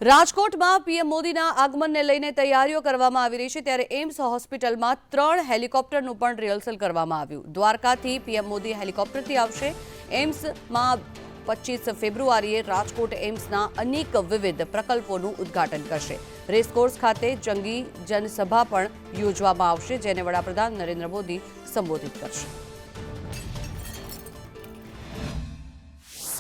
રાજકોટમાં પીએમ મોદીના આગમનને લઈને તૈયારીઓ કરવામાં આવી રહી છે ત્યારે એમ્સ હોસ્પિટલમાં 3 હેલિકોપ્ટરનું પણ રિહર્સલ કરવામાં આવ્યું। દ્વારકાથી પીએમ મોદી હેલિકોપ્ટરથી આવશે। એમ્સમાં 25 ફેબ્રુઆરીએ રાજકોટ એમ્સના અનેક વિવિધ પ્રકલ્પોનું ઉદ્ઘાટન કરશે। રેસકોર્સ ખાતે જંગી જનસભા પણ યોજવામાં આવશે જેને વડાપ્રધાન નરેન્દ્ર મોદી સંબોધિત કરશે।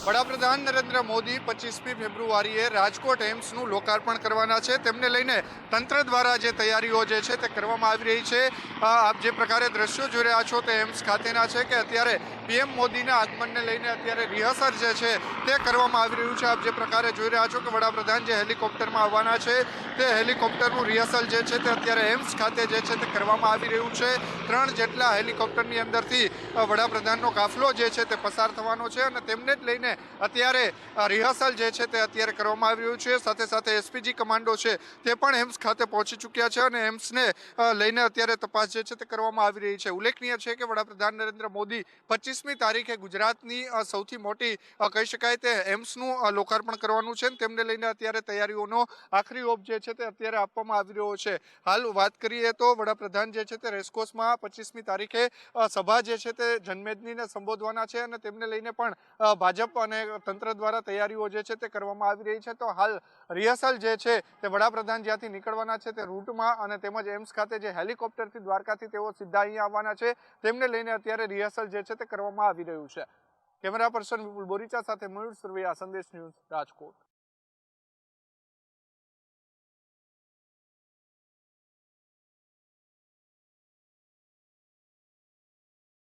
વડાપ્રધાન નરેન્દ્ર મોદી 25મી ફેબ્રુઆરીએ રાજકોટ એમ્સનું લોકાર્પણ કરવાના છે। તેમને લઈને તંત્ર દ્વારા જે તૈયારીઓ જે છે તે કરવામાં આવી રહી છે। આપ જે પ્રકારે દ્રશ્યો જોઈ રહ્યા છો તે એમ્સ ખાતેના છે કે અત્યારે પીએમ મોદીના આગમનને લઈને અત્યારે રિહર્સલ જે છે તે કરવામાં આવી રહ્યું છે। આપ જે પ્રકારે જોઈ રહ્યા છો કે વડાપ્રધાન જે હેલિકોપ્ટરમાં આવવાના છે તે હેલિકોપ્ટરનું રિહર્સલ જે છે તે અત્યારે એમ્સ ખાતે જે છે તે કરવામાં આવી રહ્યું છે। 3 જેટલા હેલિકોપ્ટરની અંદરથી વડાપ્રધાનનો કાફલો જે છે તે પસાર થવાનો છે અને તેમને જ લઈને અત્યારે રિહર્સલ જે છે તે અત્યારે કરવામાં આવી રહ્યું છે। સાથે સાથે એસપીજી કમાન્ડો છે તે પણ એમ્સ ખાતે પહોંચી ચૂક્યા છે અને એમ્સને લઈને અત્યારે તપાસ જે છે તે કરવામાં આવી રહી છે। ઉલ્લેખનીય છે કે વડાપ્રધાન નરેન્દ્ર મોદી 25મી તારીખે ગુજરાતની સૌથી મોટી કહી શકાય તે એમ્સનું લોકાર્પણ કરવાનું છે। તેમને લઈને અત્યારે તૈયારીઓનો આખરી ઓપ જે છે તે અત્યારે આપવામાં આવી રહ્યો છે। હાલ વાત કરીએ તો વડાપ્રધાન જે છે તે રેસકોર્સમાં 25મી તારીખે સભા જે છે તે જનમેદનીને સંબોધવાના છે અને તેમને લઈને પણ ભાજપ અને તંત્ર દ્વારા તૈયારીઓ જે છે તે કરવામાં આવી રહી છે। તો હાલ રિહર્સલ જે છે તે વડાપ્રધાન જ્યાંથી નીકળવાના છે તે રૂટમાં અને તેમજ એમ્સ ખાતે જે હેલિકોપ્ટરથી દ્વારકાથી તેઓ સીધા અહીંયા આવવાના છે તેમને લઈને અત્યારે રિહર્સલ જે છે તે કરવામાં આવી રહ્યું છે। કેમેરા પર્સન વિપુલ બોરીચા સાથે મયુર સુરવૈયા, સંદેશ ન્યૂઝ, રાજકોટ।